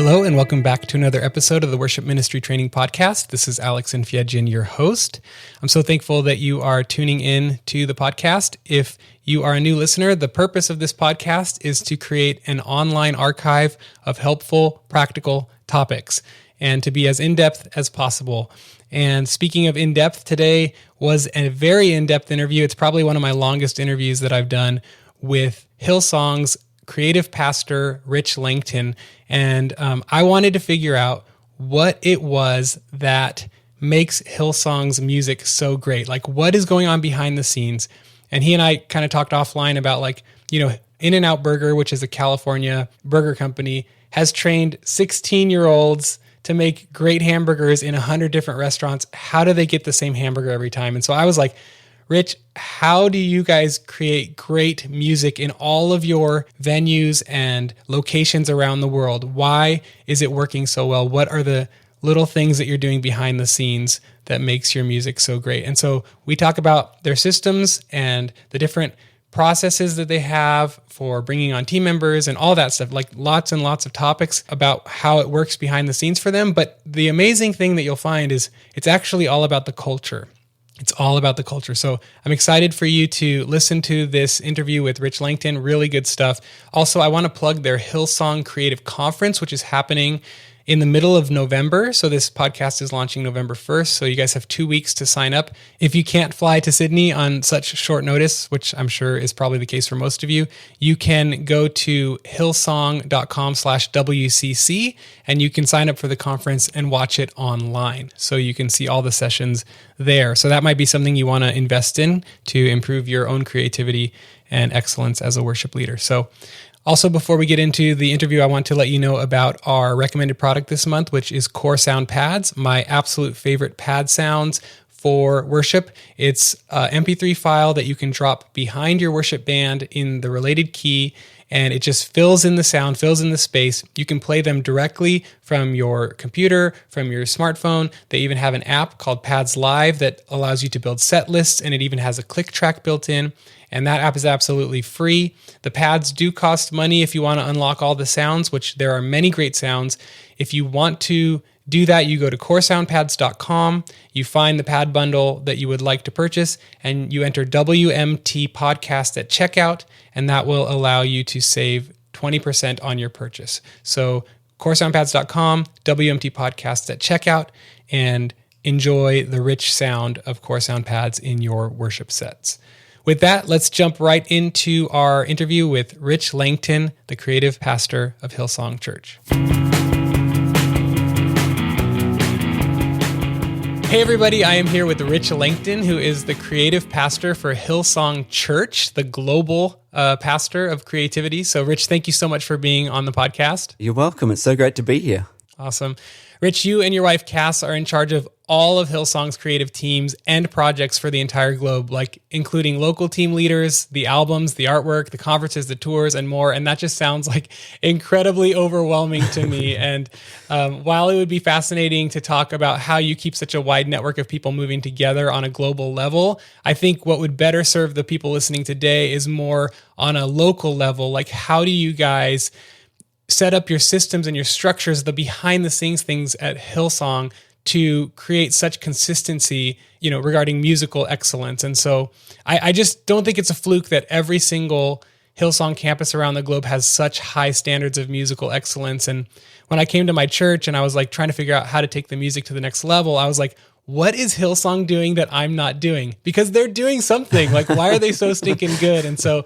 Hello, and welcome back to another episode of the Worship Ministry Training Podcast. This is Alex Infiedjian, your host. I'm so thankful that you are tuning in to the podcast. If you are a new listener, the purpose of this podcast is to create an online archive of helpful, practical topics and to be as in-depth as possible. And speaking of in-depth, today was a very in-depth interview. It's probably one of my longest interviews that I've done with Hillsong's creative pastor, Rich Langton. And I wanted to figure out what it was that makes Hillsong's music so great. Like, what is going on behind the scenes? And he and I kind of talked offline about, like, you know, In-N-Out Burger, which is a California burger company, has trained 16-year-olds to make great hamburgers in 100 different restaurants. How do they get the same hamburger every time? And so I was like, Rich, how do you guys create great music in all of your venues and locations around the world? Why is it working so well? What are the little things that you're doing behind the scenes that makes your music so great? And so we talk about their systems and the different processes that they have for bringing on team members and all that stuff, like lots and lots of topics about how it works behind the scenes for them. But the amazing thing that you'll find is it's actually all about the culture. It's all about the culture. So I'm excited for you to listen to this interview with Rich Langton. Really good stuff. Also, I want to plug their Hillsong Creative Conference, which is happening in the middle of November. So this podcast is launching November 1st. So you guys have 2 weeks to sign up. If you can't fly to Sydney on such short notice, which I'm sure is probably the case for most of you, you can go to hillsong.com/WCC and you can sign up for the conference and watch it online. So you can see all the sessions there. So that might be something you want to invest in to improve your own creativity and excellence as a worship leader. So also, before we get into the interview, I want to let you know about our recommended product this month, which is Core Sound Pads, my absolute favorite pad sounds for worship. It's an MP3 file that you can drop behind your worship band in the related key, and it just fills in the sound, fills in the space. You can play them directly from your computer, from your smartphone. They even have an app called Pads Live that allows you to build set lists, and it even has a click track built in. And that app is absolutely free. The pads do cost money if you want to unlock all the sounds, which there are many great sounds. If you want to do that, you go to coresoundpads.com, you find the pad bundle that you would like to purchase, and you enter WMT Podcast at checkout, and that will allow you to save 20% on your purchase. So coresoundpads.com, WMT Podcast at checkout, and enjoy the rich sound of Core Sound Pads in your worship sets. With that, let's jump right into our interview with Rich Langton, the creative pastor of Hillsong Church. Hey everybody, I am here with Rich Langton, who is the creative pastor for Hillsong Church, the global pastor of creativity. So Rich, thank you so much for being on the podcast. You're welcome. It's so great to be here. Awesome. Rich, you and your wife, Cass, are in charge of all of Hillsong's creative teams and projects for the entire globe, like including local team leaders, the albums, the artwork, the conferences, the tours, and more. And that just sounds like incredibly overwhelming to me. And while it would be fascinating to talk about how you keep such a wide network of people moving together on a global level, I think what would better serve the people listening today is more on a local level. Like, how do you guys set up your systems and your structures, the behind the scenes things at Hillsong to create such consistency, you know, regarding musical excellence? And so I just don't think it's a fluke that every single Hillsong campus around the globe has such high standards of musical excellence. And when I came to my church and I was like trying to figure out how to take the music to the next level, I was like, what is Hillsong doing that I'm not doing? Because they're doing something. Like, why are they so stinking good? And so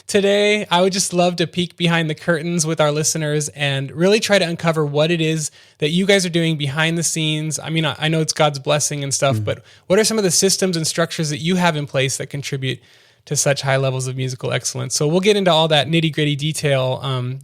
today, I would just love to peek behind the curtains with our listeners and really try to uncover what it is that you guys are doing behind the scenes. I mean, I know it's God's blessing and stuff, but what are some of the systems and structures that you have in place that contribute to such high levels of musical excellence? So we'll get into all that nitty-gritty detail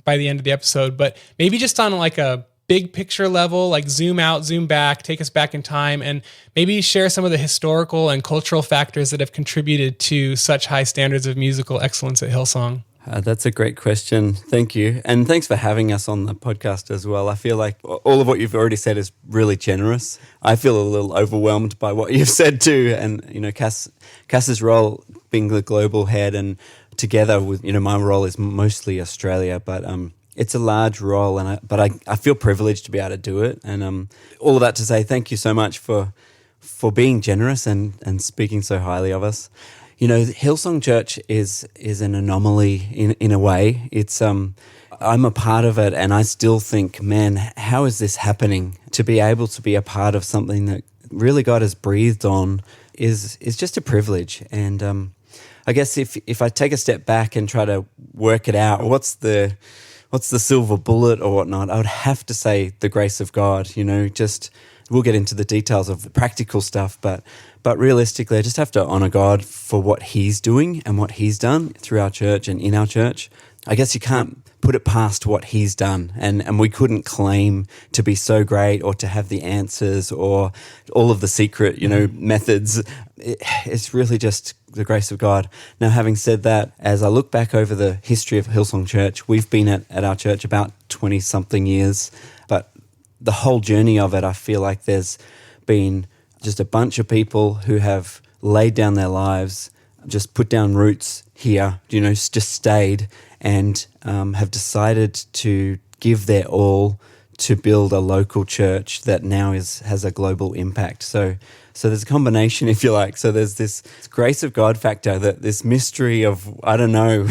by the end of the episode, but maybe just on like a big picture level, like zoom out, zoom back, take us back in time, and maybe share some of the historical and cultural factors that have contributed to such high standards of musical excellence at Hillsong. That's a great question. Thank you. And thanks for having us on the podcast as well. I feel like all of what you've already said is really generous. I feel a little overwhelmed by what you've said too. And, you know, Cass's role being the global head, and together with, you know, my role is mostly Australia, but it's a large role, but I feel privileged to be able to do it. And all of that to say, thank you so much for being generous and speaking so highly of us. You know, Hillsong Church is an anomaly in a way. It's I'm a part of it, and I still think, man, how is this happening? To be able to be a part of something that really God has breathed on is just a privilege. And I guess if I take a step back and try to work it out, what's the silver bullet or whatnot, I would have to say the grace of God. You know, just we'll get into the details of the practical stuff, but realistically, I just have to honor God for what He's doing and what He's done through our church and in our church. I guess you can't put it past what He's done, and we couldn't claim to be so great or to have the answers or all of the secret, methods. It's really just the grace of God. Now, having said that, as I look back over the history of Hillsong Church, we've been at our church about 20-something years, but the whole journey of it, I feel like there's been just a bunch of people who have laid down their lives, just put down roots here, just stayed and have decided to give their all to build a local church that now has a global impact. So there's a combination, if you like. So there's this grace of God factor, that this mystery of, I don't know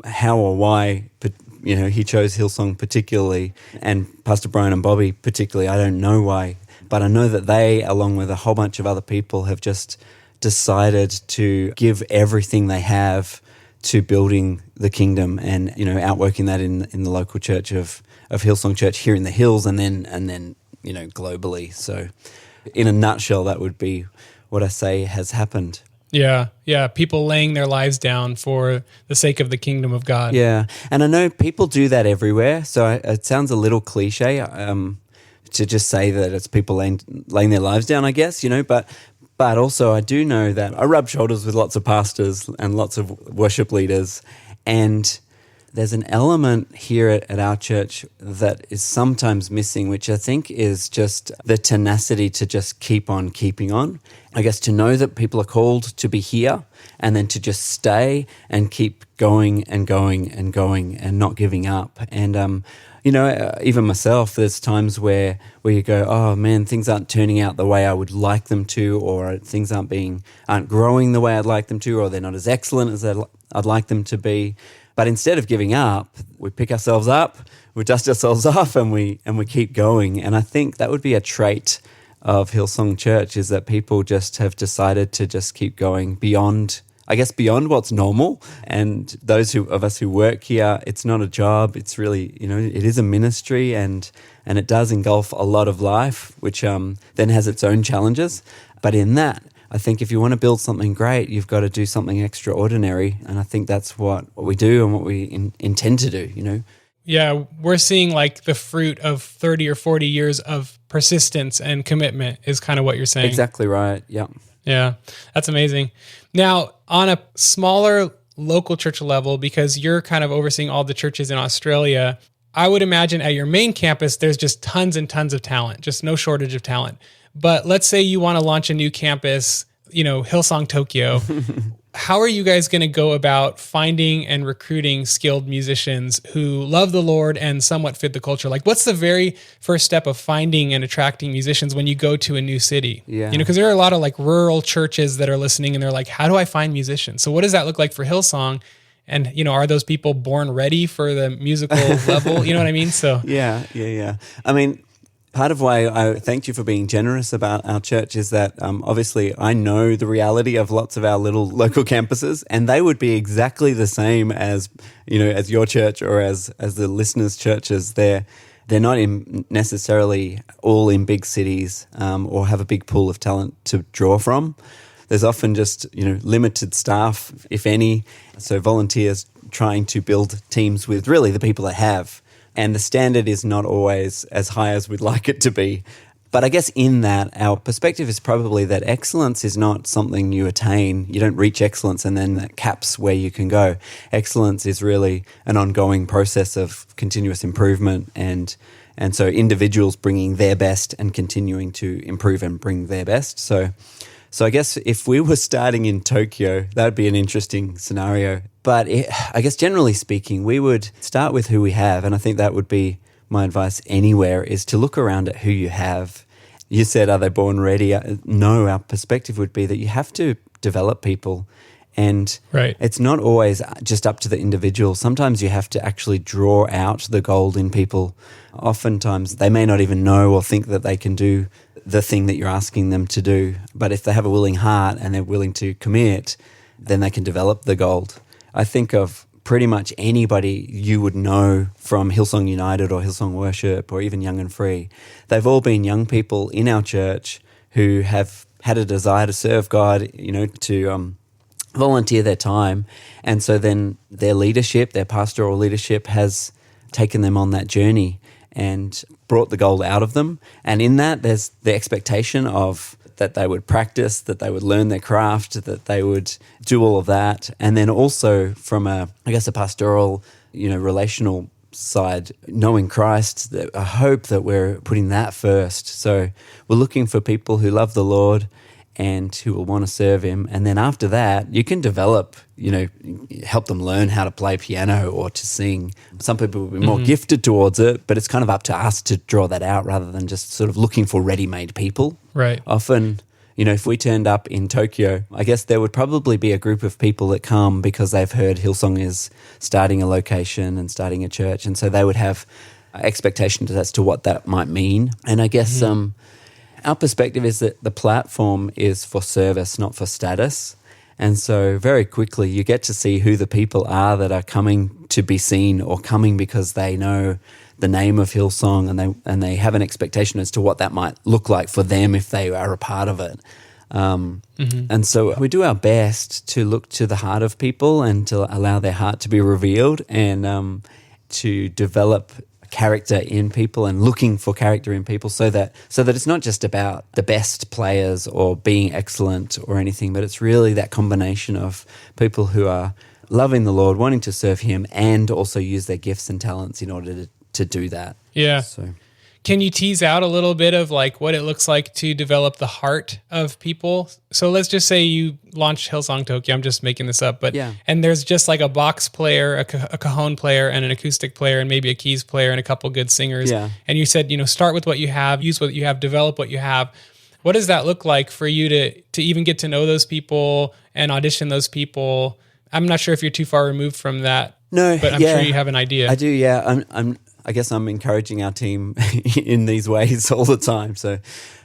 how or why, but He chose Hillsong particularly, and Pastor Brian and Bobby particularly. I don't know why, but I know that they, along with a whole bunch of other people, have just decided to give everything they have to building the kingdom and outworking that in the local church of Hillsong Church here in the hills, and then globally. So in a nutshell, that would be what I say has happened. Yeah. People laying their lives down for the sake of the kingdom of God. Yeah. And I know people do that everywhere. So it sounds a little cliche to just say that it's people laying their lives down, I guess, but also I do know that I rub shoulders with lots of pastors and lots of worship leaders, and there's an element here at our church that is sometimes missing, which I think is just the tenacity to just keep on keeping on. I guess to know that people are called to be here, and then to just stay and keep going and going and going and not giving up. And, even myself, there's times where you go, oh man, things aren't turning out the way I would like them to, or things aren't growing the way I'd like them to, or they're not as excellent as I'd like them to be. But instead of giving up, we pick ourselves up, we dust ourselves off, and we keep going. And I think that would be a trait of Hillsong Church, is that people just have decided to just keep going beyond what's normal. And those of us who work here, it's not a job. It's really, it is a ministry, and it does engulf a lot of life, which then has its own challenges. But in that, I think if you want to build something great, you've got to do something extraordinary. And I think that's what we do and what we intend to do, Yeah, we're seeing like the fruit of 30 or 40 years of persistence and commitment is kind of what you're saying. Exactly right, yeah. Yeah, that's amazing. Now, on a smaller local church level, because you're kind of overseeing all the churches in Australia, I would imagine at your main campus, there's just tons and tons of talent, just no shortage of talent. But let's say you want to launch a new campus, Hillsong Tokyo. How are you guys going to go about finding and recruiting skilled musicians who love the Lord and somewhat fit the culture? Like, what's the very first step of finding and attracting musicians when you go to a new city? Yeah. Because there are a lot of like rural churches that are listening, and they're like, how do I find musicians? So what does that look like for Hillsong? And, are those people born ready for the musical level? You know what I mean? So Yeah. I mean, part of why I thank you for being generous about our church is that obviously I know the reality of lots of our little local campuses, and they would be exactly the same as your church or as the listeners' churches. They're not necessarily all in big cities or have a big pool of talent to draw from. There's often just limited staff, if any, so volunteers trying to build teams with really the people they have. And the standard is not always as high as we'd like it to be. But I guess in that, our perspective is probably that excellence is not something you attain. You don't reach excellence and then that caps where you can go. Excellence is really an ongoing process of continuous improvement, and so individuals bringing their best and continuing to improve and bring their best. So So I guess if we were starting in Tokyo, that would be an interesting scenario. But I guess generally speaking, we would start with who we have. And I think that would be my advice anywhere, is to look around at who you have. You said, are they born ready? No, our perspective would be that you have to develop people. And it's not always just up to the individual. Sometimes you have to actually draw out the gold in people. Oftentimes they may not even know or think that they can do the thing that you're asking them to do. But if they have a willing heart and they're willing to commit, then they can develop the gold. I think of pretty much anybody you would know from Hillsong United or Hillsong Worship or even Young and Free. They've all been young people in our church who have had a desire to serve God, to volunteer their time. And so then their leadership, their pastoral leadership, has taken them on that journey and brought the gold out of them. And in that, there's the expectation of that they would practice, that they would learn their craft, that they would do all of that. And then also from a pastoral, relational side, knowing Christ, I hope that we're putting that first. So we're looking for people who love the Lord and who will want to serve him. And then after that, you can develop, help them learn how to play piano or to sing. Some people will be more gifted towards it, but it's kind of up to us to draw that out rather than just sort of looking for ready-made people. Right. Often, if we turned up in Tokyo, I guess there would probably be a group of people that come because they've heard Hillsong is starting a location and starting a church. And so they would have expectations as to what that might mean. And I guess our perspective is that the platform is for service, not for status. And so very quickly you get to see who the people are that are coming to be seen or coming because they know the name of Hillsong and they have an expectation as to what that might look like for them if they are a part of it. And so we do our best to look to the heart of people and to allow their heart to be revealed and to develop character in people and looking for character in people so that it's not just about the best players or being excellent or anything, but it's really that combination of people who are loving the Lord, wanting to serve him, and also use their gifts and talents in order to do that. Yeah. So can you tease out a little bit of like what it looks like to develop the heart of people? So let's just say you launched Hillsong Tokyo. I'm just making this up, but and there's just like a box player, a cajon player, and an acoustic player, and maybe a keys player, and a couple good singers. Yeah. And you said, start with what you have, use what you have, develop what you have. What does that look like for you to even get to know those people and audition those people? I'm not sure if you're too far removed from that. No, but I'm sure you have an idea. I do. Yeah, I guess I'm encouraging our team in these ways all the time. So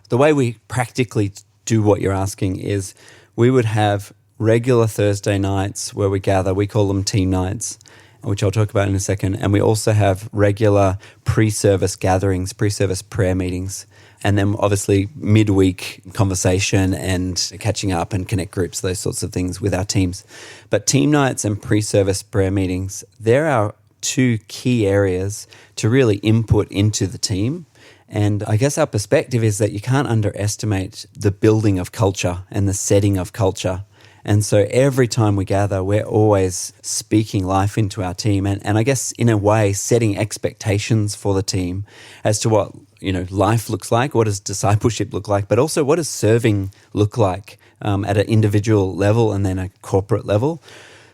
the way we practically do what you're asking is we would have regular Thursday nights where we gather. We call them team nights, which I'll talk about in a second. And we also have regular pre-service gatherings, pre-service prayer meetings, and then obviously midweek conversation and catching up and connect groups, those sorts of things with our teams. But team nights and pre-service prayer meetings, they're our two key areas to really input into the team. And I guess our perspective is that you can't underestimate the building of culture and the setting of culture. And so every time we gather, we're always speaking life into our team and I guess in a way setting expectations for the team as to what, life looks like, what does discipleship look like, but also what does serving look like at an individual level and then a corporate level.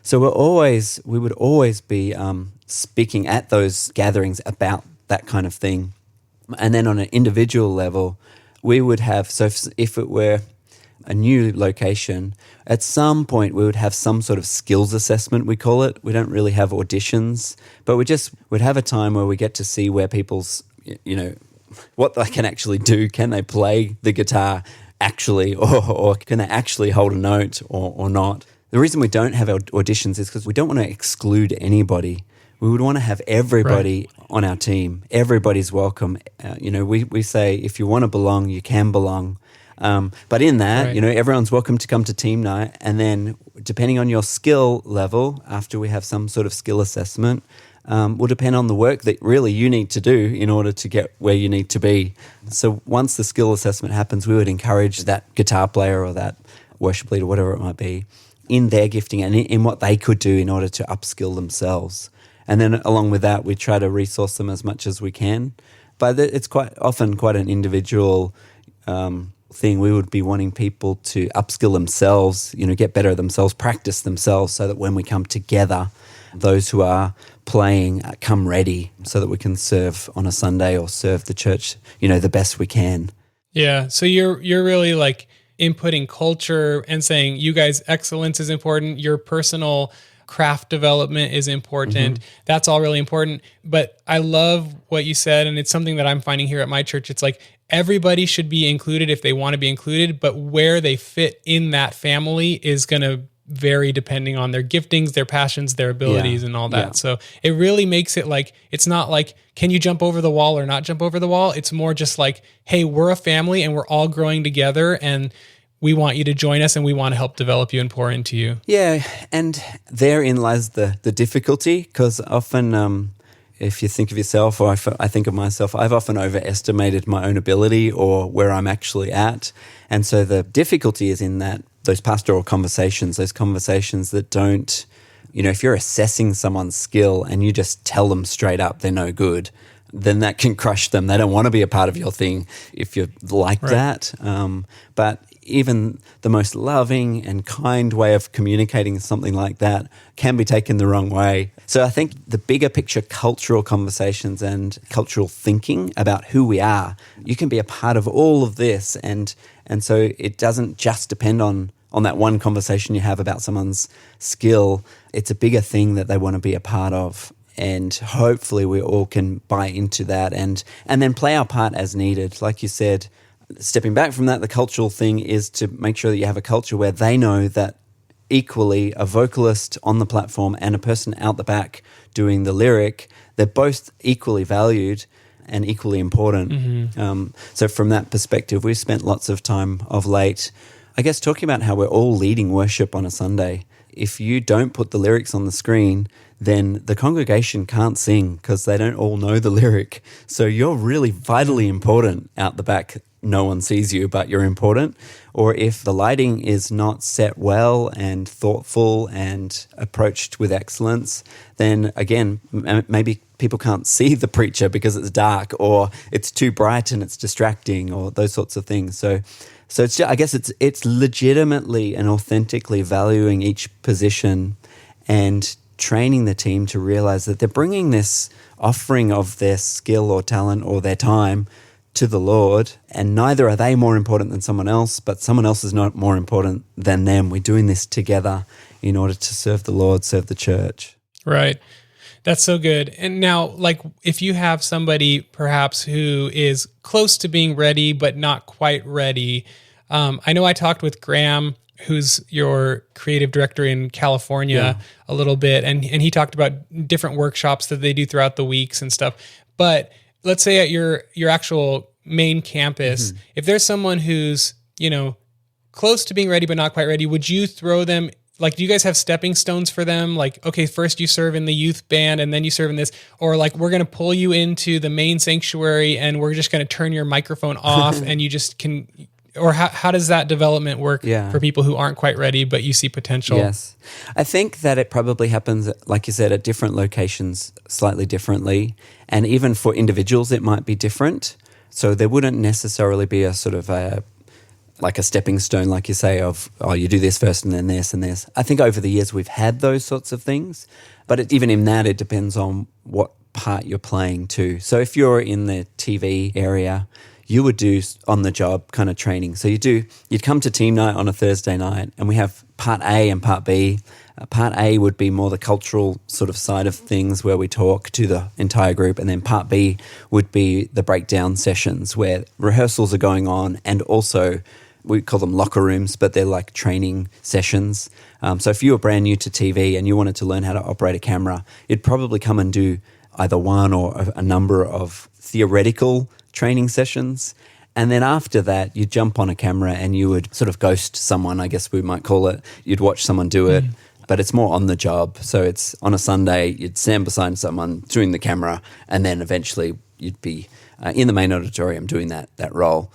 So we would always be speaking at those gatherings about that kind of thing. And then on an individual level, we would have, so if it were a new location, at some point we would have some sort of skills assessment, we call it. We don't really have auditions, but we'd have a time where we get to see where people's, what they can actually do. Can they play the guitar actually, or can they actually hold a note or not? The reason we don't have auditions is because we don't want to exclude anybody. We would want to have everybody on our team. Everybody's welcome. We say if you want to belong, you can belong. But in that, everyone's welcome to come to team night. And then depending on your skill level, after we have some sort of skill assessment, will depend on the work that really you need to do in order to get where you need to be. So once the skill assessment happens, we would encourage that guitar player or that worship leader, whatever it might be, in their gifting and in what they could do in order to upskill themselves. And then along with that, we try to resource them as much as we can. But it's quite often quite an individual thing. We would be wanting people to upskill themselves, get better at themselves, practice themselves, so that when we come together, those who are playing come ready so that we can serve on a Sunday or serve the church, the best we can. Yeah. So you're really like inputting culture and saying, you guys, excellence is important. Your personal craft development is important. That's all really important. But I love what you said. And it's something that I'm finding here at my church. It's like everybody should be included if they want to be included, but where they fit in that family is going to vary depending on their giftings, their passions, their abilities, and all that. Yeah. So it really makes it like, it's not like, can you jump over the wall or not jump over the wall? It's more just like, hey, we're a family and we're all growing together, and we want you to join us and we want to help develop you and pour into you. Yeah, and therein lies the difficulty, because often if you think of yourself, or I think of myself, I've often overestimated my own ability or where I'm actually at. And so the difficulty is in that those pastoral conversations, those conversations that don't, if you're assessing someone's skill and you just tell them straight up they're no good, then that can crush them. They don't want to be a part of your thing if you're like that. But even the most loving and kind way of communicating something like that can be taken the wrong way. So I think the bigger picture cultural conversations and cultural thinking about who we are, you can be a part of all of this. And so it doesn't just depend on that one conversation you have about someone's skill. It's a bigger thing that they want to be a part of. And hopefully we all can buy into that and then play our part as needed. Like you said, stepping back from that, the cultural thing is to make sure that you have a culture where they know that equally a vocalist on the platform and a person out the back doing the lyric, they're both equally valued and equally important. So from that perspective, we've spent lots of time of late, I guess, talking about how we're all leading worship on a Sunday. If you don't put the lyrics on the screen, then the congregation can't sing because they don't all know the lyric. So you're really vitally important out the back. No one sees you, but you're important. Or if the lighting is not set well and thoughtful and approached with excellence, then again, maybe people can't see the preacher because it's dark, or it's too bright and it's distracting, or those sorts of things. So it's just, I guess it's legitimately and authentically valuing each position and training the team to realize that they're bringing this offering of their skill or talent or their time to the Lord, and neither are they more important than someone else, but someone else is not more important than them. We're doing this together in order to serve the Lord, serve the church. Right. That's so good. And now, like, if you have somebody perhaps who is close to being ready, but not quite ready, I know I talked with Graham, who's your creative director in California, a little bit, and he talked about different workshops that they do throughout the weeks and stuff. But let's say at your actual main campus, if there's someone who's, close to being ready but not quite ready, would you throw them, like, do you guys have stepping stones for them? Like, okay, first you serve in the youth band and then you serve in this, or like, we're going to pull you into the main sanctuary and we're just going to turn your microphone off and you just can, or how does that development work for people who aren't quite ready, but you see potential? Yes. I think that it probably happens, like you said, at different locations slightly differently. And even for individuals, it might be different. So there wouldn't necessarily be a sort of like a stepping stone, like you say, of, you do this first and then this and this. I think over the years we've had those sorts of things. But even in that, it depends on what part you're playing too. So if you're in the TV area, you would do on-the-job kind of training. So you'd come to team night on a Thursday night, and we have part A and part B. Part A would be more the cultural sort of side of things where we talk to the entire group, and then part B would be the breakdown sessions where rehearsals are going on, and also we call them locker rooms, but they're like training sessions. So if you were brand new to TV and you wanted to learn how to operate a camera, you'd probably come and do either one or a number of theoretical training sessions. And then after that, you'd jump on a camera and you would sort of ghost someone, I guess we might call it. You'd watch someone do it, but it's more on the job. So it's on a Sunday, you'd stand beside someone doing the camera, and then eventually you'd be in the main auditorium doing that role.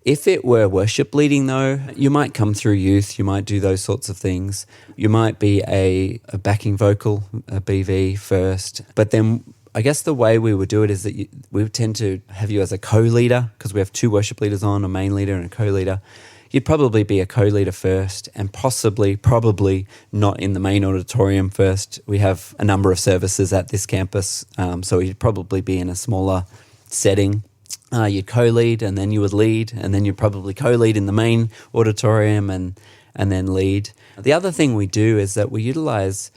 If it were worship leading, though, you might come through youth, you might do those sorts of things. You might be a backing vocal, a BV first, but then I guess the way we would do it is that we would tend to have you as a co-leader, because we have 2 worship leaders on, a main leader and a co-leader. You'd probably be a co-leader first, and probably not in the main auditorium first. We have a number of services at this campus, so you'd probably be in a smaller setting. You'd co-lead, and then you would lead, and then you'd probably co-lead in the main auditorium and then lead. The other thing we do is that we utilize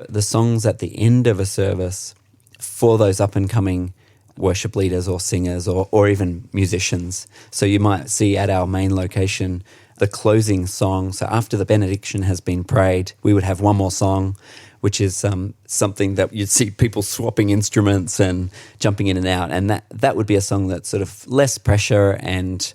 the songs at the end of a service for those up-and-coming worship leaders or singers or even musicians. So you might see at our main location the closing song. So after the benediction has been prayed, we would have one more song, which is something that you'd see people swapping instruments and jumping in and out. And that would be a song that's sort of less pressure, and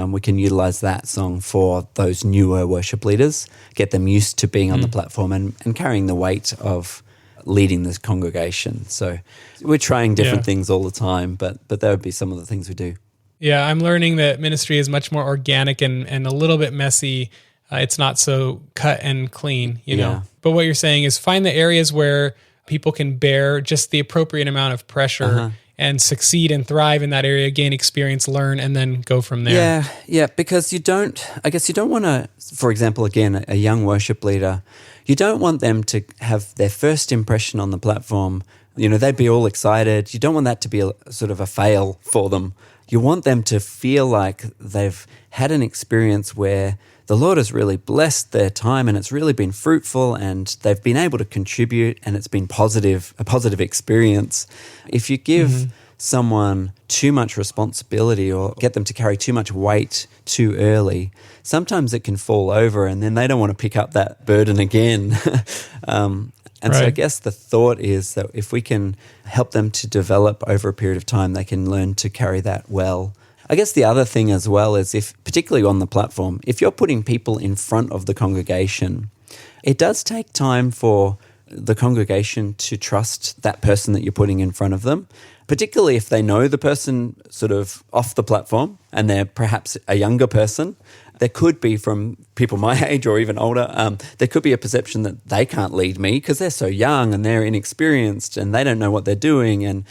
we can utilize that song for those newer worship leaders, get them used to being on the platform and carrying the weight of leading this congregation. So we're trying different things all the time, but that would be some of the things we do. Yeah, I'm learning that ministry is much more organic and a little bit messy. It's not so cut and clean, you know. But what you're saying is find the areas where people can bear just the appropriate amount of pressure and succeed and thrive in that area, gain experience, learn, and then go from there. Yeah, because you don't want to, for example, again, a young worship leader, you don't want them to have their first impression on the platform. You know, they'd be all excited. You don't want that to be sort of a fail for them. You want them to feel like they've had an experience where the Lord has really blessed their time and it's really been fruitful and they've been able to contribute and it's been a positive experience. If you give someone too much responsibility or get them to carry too much weight too early, sometimes it can fall over and then they don't want to pick up that burden again. So I guess the thought is that if we can help them to develop over a period of time, they can learn to carry that well. I guess the other thing as well is particularly on the platform, if you're putting people in front of the congregation, it does take time for the congregation to trust that person that you're putting in front of them, particularly if they know the person sort of off the platform and they're perhaps a younger person. There could be, from people my age or even older, there could be a perception that they can't lead me because they're so young and they're inexperienced and they don't know what they're doing, and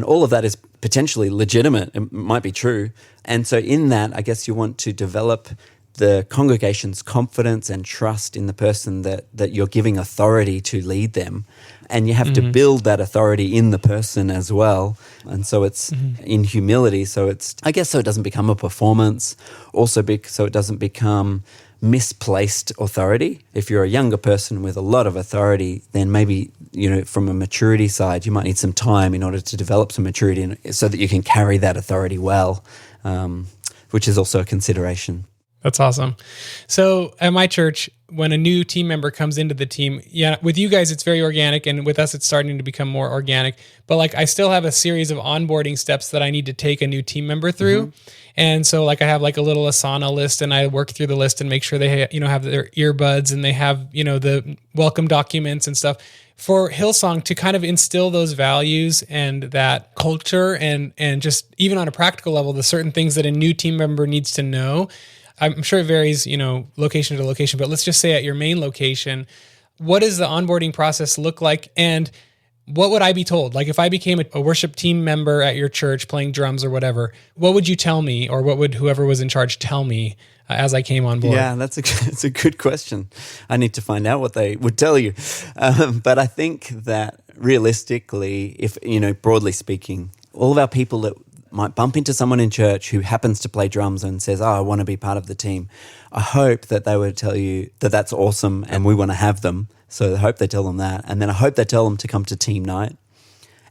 all of that is potentially legitimate. It might be true. And so in that, I guess you want to develop the congregation's confidence and trust in the person that you're giving authority to lead them. And you have to build that authority in the person as well. And so it's in humility. So it's, I guess, so it doesn't become a performance. Also, so it doesn't become misplaced authority. If you're a younger person with a lot of authority, then maybe, you know, from a maturity side, you might need some time in order to develop some maturity so that you can carry that authority well, which is also a consideration. That's awesome. So at my church, when a new team member comes into the team, with you guys, it's very organic, and with us, it's starting to become more organic. But like, I still have a series of onboarding steps that I need to take a new team member through. And so like, I have like a little Asana list, and I work through the list and make sure they have their earbuds and they have, the welcome documents and stuff. For Hillsong to kind of instill those values and that culture and just even on a practical level, the certain things that a new team member needs to know. I'm sure it varies, location to location, but let's just say at your main location, what does the onboarding process look like? And what would I be told? Like if I became a worship team member at your church playing drums or whatever, what would you tell me, or what would whoever was in charge tell me as I came on board? Yeah, that's a good question. I need to find out what they would tell you. But I think that realistically, if, broadly speaking, all of our people that might bump into someone in church who happens to play drums and says, I want to be part of the team. I hope that they would tell you that that's awesome and we want to have them. So I hope they tell them that. And then I hope they tell them to come to team night.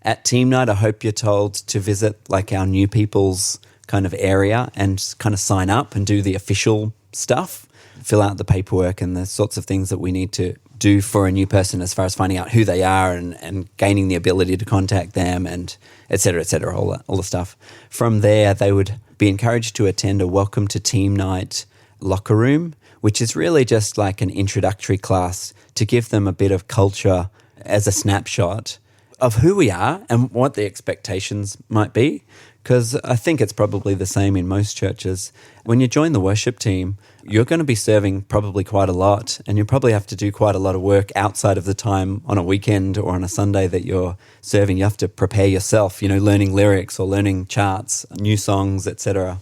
At team night, I hope you're told to visit like our new people's kind of area and kind of sign up and do the official stuff, fill out the paperwork and the sorts of things that we need to do for a new person as far as finding out who they are and gaining the ability to contact them and et cetera, all the stuff. From there, they would be encouraged to attend a welcome to team night locker room, which is really just like an introductory class to give them a bit of culture as a snapshot of who we are and what the expectations might be. because I think it's probably the same in most churches. When you join the worship team, you're going to be serving probably quite a lot, and you probably have to do quite a lot of work outside of the time on a weekend or on a Sunday that you're serving. You have to prepare yourself, learning lyrics or learning charts, new songs, etc.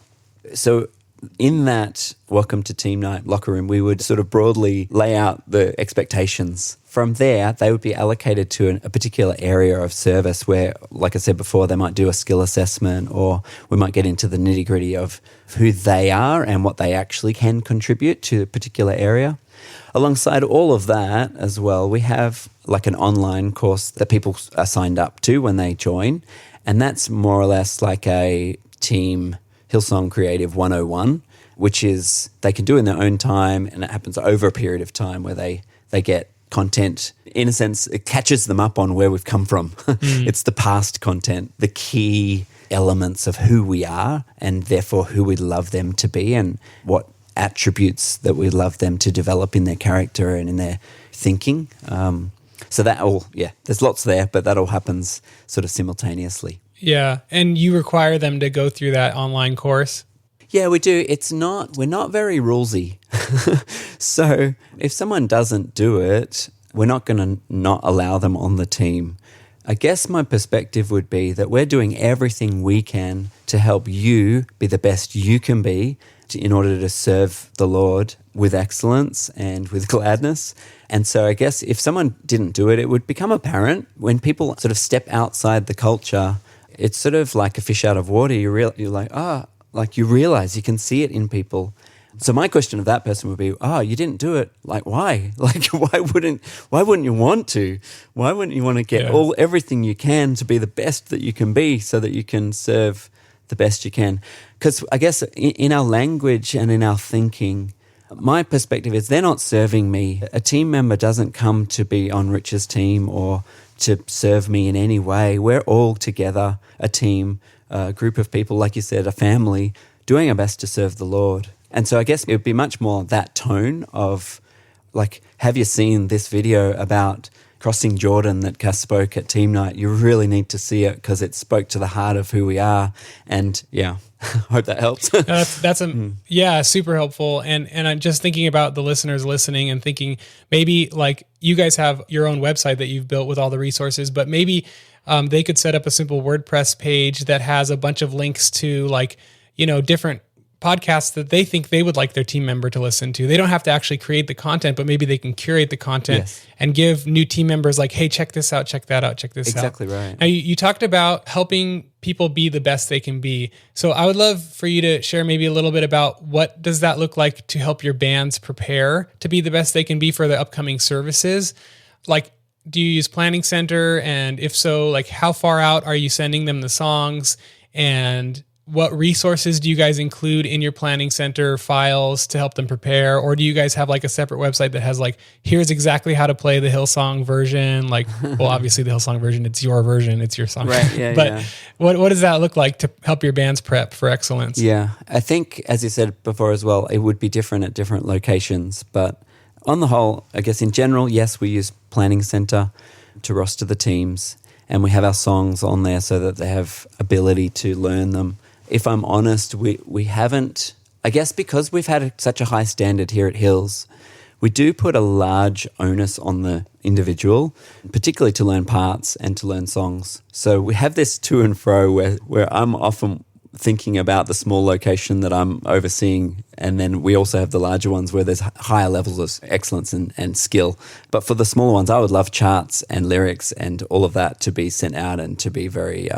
So in that Welcome to Team Night locker room, we would sort of broadly lay out the expectations. From there, they would be allocated to a particular area of service where, like I said before, they might do a skill assessment, or we might get into the nitty-gritty of who they are and what they actually can contribute to a particular area. Alongside all of that as well, we have like an online course that people are signed up to when they join, and that's more or less like a team Hillsong Creative 101, which is they can do in their own time, and it happens over a period of time where they get content. In a sense, it catches them up on where we've come from. It's the past content, the key elements of who we are, and therefore who we'd love them to be, and what attributes that we'd love them to develop in their character and in their thinking. So that all, there's lots there, but that all happens sort of simultaneously. Yeah, and you require them to go through that online course? Yeah, we do. We're not very rulesy. So if someone doesn't do it, we're not going to not allow them on the team. I guess my perspective would be that we're doing everything we can to help you be the best you can be in order to serve the Lord with excellence and with gladness. And so I guess if someone didn't do it, it would become apparent when people sort of step outside the culture. It's sort of like a fish out of water. You're like you realize, you can see it in people. So my question of that person would be, you didn't do it. Like, why? Like, why wouldn't you want to? Why wouldn't you want to get everything you can to be the best that you can be so that you can serve the best you can? Because I guess in our language and in our thinking, my perspective is they're not serving me. A team member doesn't come to be on Rich's team or to serve me in any way. We're all together, a team, a group of people, like you said, a family, doing our best to serve the Lord. And so I guess it would be much more that tone of, like, have you seen this video about crossing Jordan that Cass spoke at Team Night? You really need to see it because it spoke to the heart of who we are. And I hope that helps. That's super helpful. And I'm just thinking about the listeners listening and thinking maybe like you guys have your own website that you've built with all the resources, but maybe they could set up a simple WordPress page that has a bunch of links to different podcasts that they think they would like their team member to listen to. They don't have to actually create the content, but maybe they can curate the content and give new team members like, hey, check this out, check that out, check this out. Exactly right. Now, you talked about helping people be the best they can be. So I would love for you to share maybe a little bit about what does that look like to help your bands prepare to be the best they can be for the upcoming services? Like, do you use Planning Center? And if so, like how far out are you sending them the songs? And what resources do you guys include in your Planning Center files to help them prepare? Or do you guys have like a separate website that has like, here's exactly how to play the Hillsong version? Like, well, obviously the Hillsong version, it's your version, it's your song. Right, yeah, but what does that look like to help your bands prep for excellence? Yeah, I think, as you said before as well, it would be different at different locations. But on the whole, I guess in general, yes, we use Planning Center to roster the teams, and we have our songs on there so that they have ability to learn them. If I'm honest, we haven't, I guess because we've had such a high standard here at Hills, we do put a large onus on the individual, particularly to learn parts and to learn songs. So we have this to and fro where I'm often thinking about the small location that I'm overseeing, and then we also have the larger ones where there's higher levels of excellence and skill. But for the smaller ones, I would love charts and lyrics and all of that to be sent out and to be very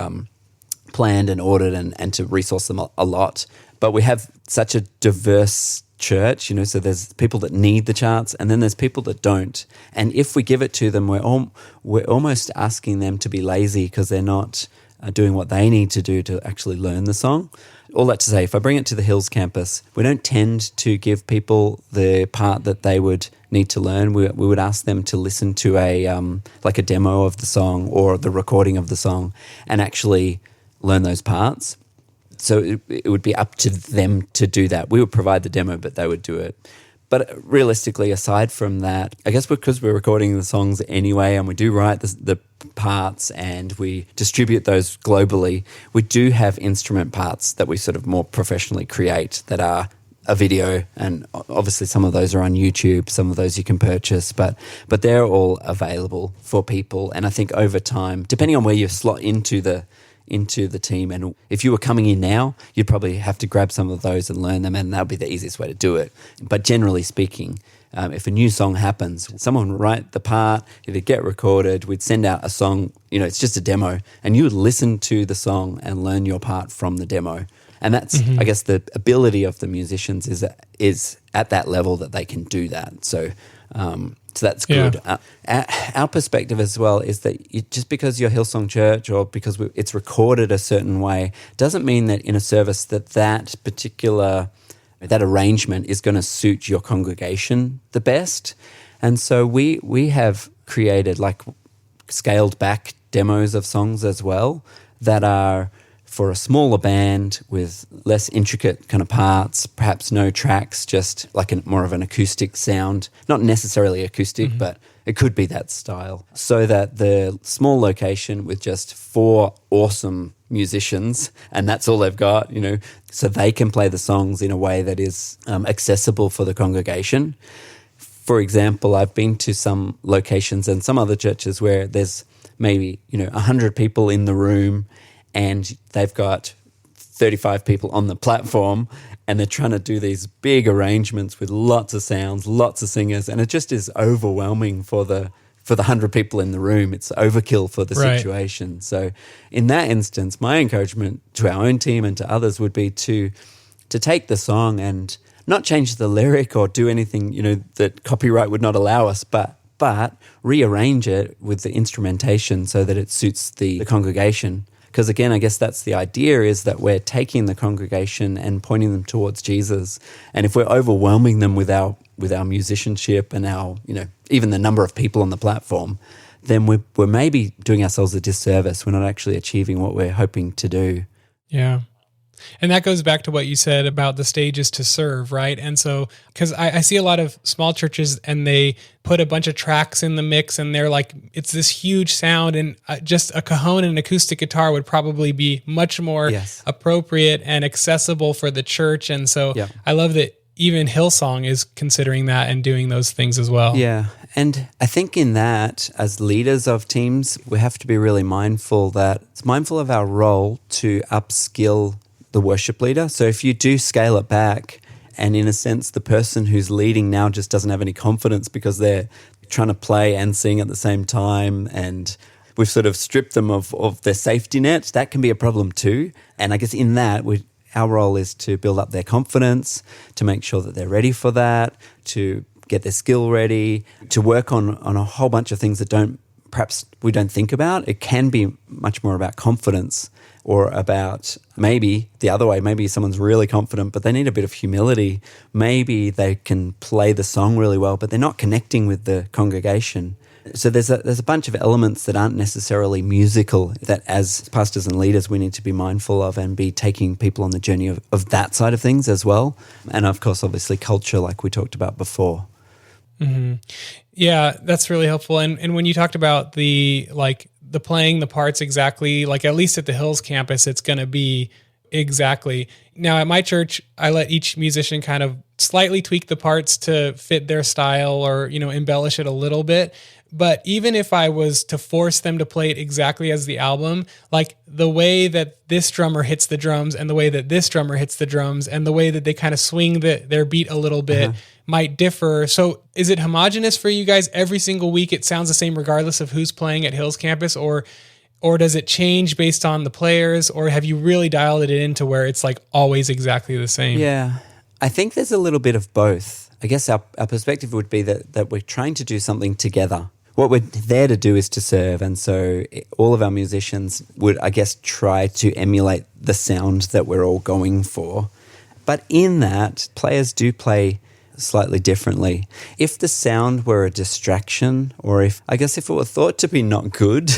planned and ordered and to resource them a lot. But we have such a diverse church, so there's people that need the charts and then there's people that don't. And if we give it to them, we're almost asking them to be lazy because they're not doing what they need to do to actually learn the song. All that to say, if I bring it to the Hills campus, we don't tend to give people the part that they would need to learn. We would ask them to listen to a demo of the song or the recording of the song and actually learn those parts. So it would be up to them to do that. We would provide the demo, but they would do it. But realistically, aside from that, I guess because we're recording the songs anyway and we do write the parts and we distribute those globally, we do have instrument parts that we sort of more professionally create that are a video, and obviously some of those are on YouTube, some of those you can purchase, but they're all available for people. And I think over time, depending on where you slot into the team, and if you were coming in now, you'd probably have to grab some of those and learn them, and that would be the easiest way to do it. But generally speaking, if a new song happens, someone would write the part, it'd get recorded, we'd send out a song, it's just a demo, and you would listen to the song and learn your part from the demo. And that's, I guess, the ability of the musicians is at that level that they can do that. So that's good. Yeah. Our perspective as well is that just because you're Hillsong Church or because it's recorded a certain way doesn't mean that in a service that particular arrangement is going to suit your congregation the best. And so we have created scaled back demos of songs as well that are for a smaller band with less intricate kind of parts, perhaps no tracks, just more of an acoustic sound, not necessarily acoustic, but it could be that style, so that the small location with just 4 awesome musicians, and that's all they've got, so they can play the songs in a way that is accessible for the congregation. For example, I've been to some locations and some other churches where there's maybe, 100 people in the room, and they've got 35 people on the platform, and they're trying to do these big arrangements with lots of sounds, lots of singers, and it just is overwhelming for the 100 people in the room. It's overkill for the situation. So in that instance, my encouragement to our own team and to others would be to take the song and not change the lyric or do anything, that copyright would not allow us, but rearrange it with the instrumentation so that it suits the congregation. Because again, I guess that's the idea, is that we're taking the congregation and pointing them towards Jesus. And if we're overwhelming them with our musicianship and our, even the number of people on the platform, then we're maybe doing ourselves a disservice. We're not actually achieving what we're hoping to do. Yeah. And that goes back to what you said about the stages to serve, right? And so, because I see a lot of small churches and they put a bunch of tracks in the mix and they're like, it's this huge sound, and just a cajon and an acoustic guitar would probably be much more appropriate and accessible for the church. And so I love that even Hillsong is considering that and doing those things as well. Yeah. And I think in that, as leaders of teams, we have to be really mindful of our role to upskill the worship leader. So if you do scale it back, and in a sense the person who's leading now just doesn't have any confidence because they're trying to play and sing at the same time, and we've sort of stripped them of their safety net, that can be a problem too. And I guess in that, our role is to build up their confidence, to make sure that they're ready for that, to get their skill ready, to work on a whole bunch of things that perhaps we don't think about. It can be much more about confidence, or about maybe the other way, maybe someone's really confident, but they need a bit of humility. Maybe they can play the song really well, but they're not connecting with the congregation. So there's a bunch of elements that aren't necessarily musical that as pastors and leaders we need to be mindful of and be taking people on the journey of that side of things as well. And of course, obviously culture, like we talked about before. Mm-hmm. Yeah, that's really helpful. And when you talked about the playing the parts exactly, at least at the Hills campus, it's going to be exactly. Now at my church, I let each musician kind of slightly tweak the parts to fit their style or, embellish it a little bit. But even if I was to force them to play it exactly as the album, the way that this drummer hits the drums and the way that this drummer hits the drums and the way that they kind of swing their beat a little bit might differ. So is it homogenous for you guys every single week? It sounds the same regardless of who's playing at Hills campus, or does it change based on the players, or have you really dialed it in to where it's always exactly the same? Yeah, I think there's a little bit of both. I guess our perspective would be that we're trying to do something together. What we're there to do is to serve, and so all of our musicians would, I guess, try to emulate the sound that we're all going for. But in that, players do play slightly differently. If the sound were a distraction, or if it were thought to be not good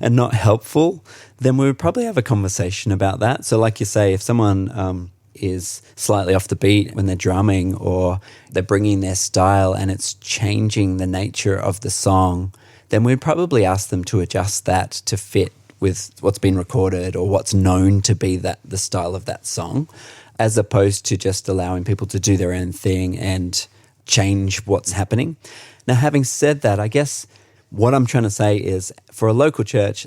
and not helpful, then we would probably have a conversation about that. So like you say, if someone is slightly off the beat when they're drumming, or they're bringing their style and it's changing the nature of the song, then we'd probably ask them to adjust that to fit with what's been recorded or what's known to be the style of that song, as opposed to just allowing people to do their own thing and change what's happening. Now, having said that, I guess what I'm trying to say is, for a local church,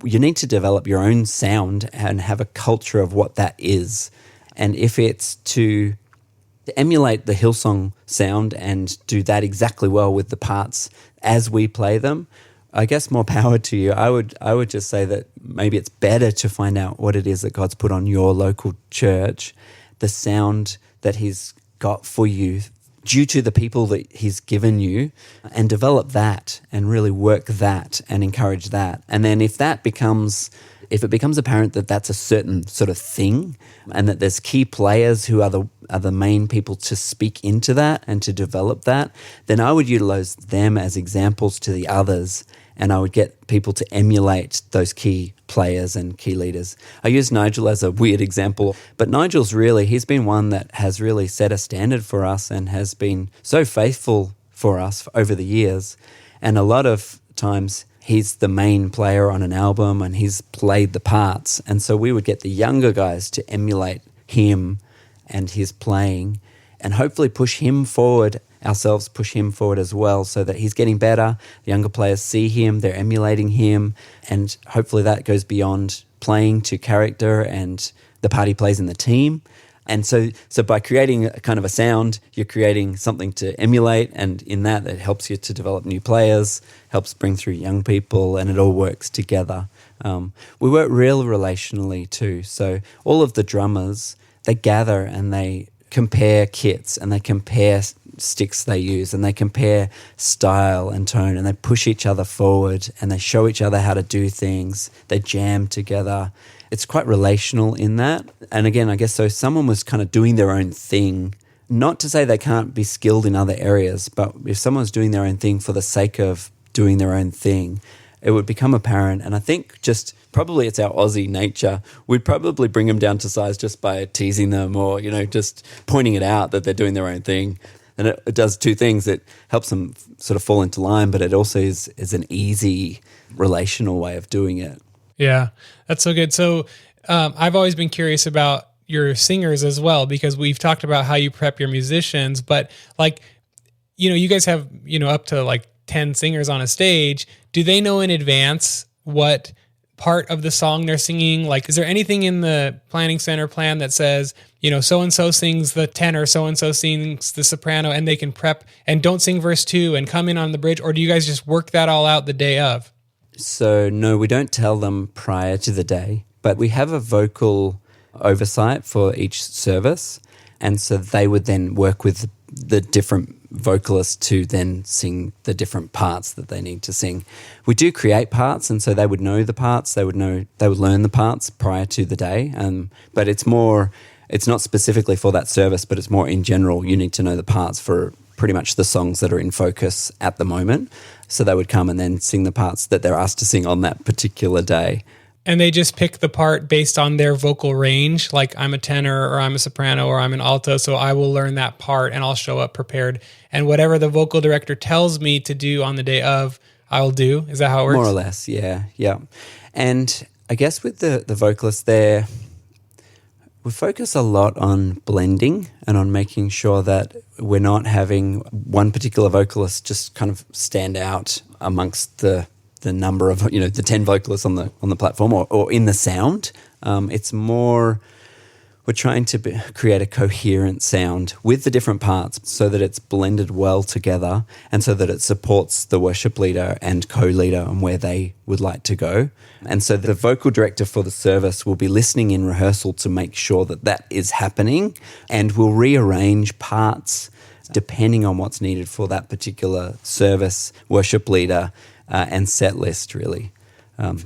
you need to develop your own sound and have a culture of what that is. And if it's to emulate the Hillsong sound and do that exactly well with the parts as we play them, I guess more power to you. I would just say that maybe it's better to find out what it is that God's put on your local church, the sound that He's got for you due to the people that He's given you, and develop that and really work that and encourage that. And then if it becomes apparent that that's a certain sort of thing, and that there's key players who are the main people to speak into that and to develop that, then I would utilize them as examples to the others, and I would get people to emulate those key players and key leaders. I use Nigel as a weird example, but he's been one that has really set a standard for us and has been so faithful for us over the years. And a lot of times he's the main player on an album and he's played the parts. And so we would get the younger guys to emulate him and his playing, and hopefully push him forward as well, so that he's getting better. The younger players see him, they're emulating him, and hopefully that goes beyond playing to character and the part he plays in the team. And so by creating a kind of a sound, you're creating something to emulate, and in that it helps you to develop new players, helps bring through young people, and it all works together. We work real relationally too. So all of the drummers, they gather and they compare kits and they compare sticks they use and they compare style and tone, and they push each other forward and they show each other how to do things. They jam together. It's quite relational in that. And again, I guess so someone was kind of doing their own thing, not to say they can't be skilled in other areas, but if someone's doing their own thing for the sake of doing their own thing, it would become apparent. And I think just probably it's our Aussie nature. We'd probably bring them down to size just by teasing them or, just pointing it out that they're doing their own thing. And it does two things. It helps them sort of fall into line, but it also is an easy relational way of doing it. Yeah, that's so good. So I've always been curious about your singers as well, because we've talked about how you prep your musicians, but you guys have, up to 10 singers on a stage. Do they know in advance what part of the song they're singing? Is there anything in the planning center plan that says, so-and-so sings the tenor, so-and-so sings the soprano, and they can prep and don't sing verse 2 and come in on the bridge? Or do you guys just work that all out the day of? So no, we don't tell them prior to the day, but we have a vocal oversight for each service. And so they would then work with the different vocalists to then sing the different parts that they need to sing. We do create parts, and so they would know the parts. They would learn the parts prior to the day. But it's not specifically for that service, but it's more in general. You need to know the parts for pretty much the songs that are in focus at the moment. So they would come and then sing the parts that they're asked to sing on that particular day. And they just pick the part based on their vocal range, like I'm a tenor or I'm a soprano or I'm an alto, so I will learn that part and I'll show up prepared. And whatever the vocal director tells me to do on the day of, I'll do. Is that how it works? More or less, yeah. And I guess with the vocalists there, we focus a lot on blending and on making sure that we're not having one particular vocalist just kind of stand out amongst the number of, the 10 vocalists on the platform or in the sound. It's more, we're trying to create a coherent sound with the different parts so that it's blended well together and so that it supports the worship leader and co-leader and where they would like to go. And so the vocal director for the service will be listening in rehearsal to make sure that is happening, and will rearrange parts depending on what's needed for that particular service, worship leader, and set list, really.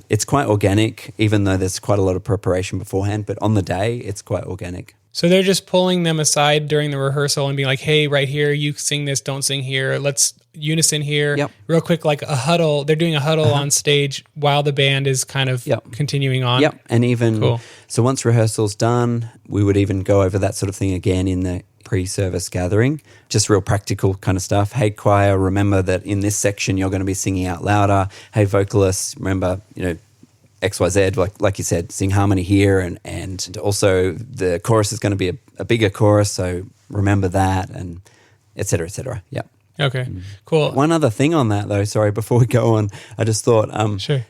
It's quite organic, even though there's quite a lot of preparation beforehand, but on the day, it's quite organic. So they're just pulling them aside during the rehearsal and being like, hey, right here, you sing this, don't sing here. Let's, unison here. Yep. Real quick, like a huddle. They're doing a huddle on stage while the band is kind of continuing on. Yep. And even, so once rehearsal's done, we would even go over that sort of thing again in the pre-service gathering, just real practical kind of stuff. Hey, choir, remember that in this section you're going to be singing out louder. Hey, vocalists, remember, XYZ, like you said, sing harmony here, and also the chorus is going to be a bigger chorus, so remember that, and et cetera, et cetera. Yeah. Okay, cool. One other thing on that, though, sorry, before we go on, I just thought sure.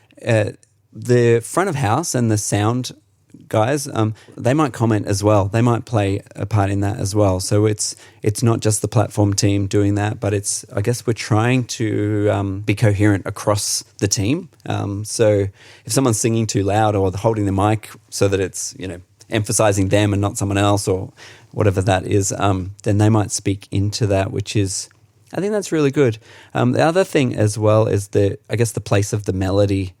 The front of house and the sound guys, they might comment as well. They might play a part in that as well. So it's not just the platform team doing that, but I guess we're trying to be coherent across the team. So if someone's singing too loud or holding the mic so that it's, emphasizing them and not someone else or whatever that is, then they might speak into that, which is, I think that's really good. The other thing as well is the place of the melody.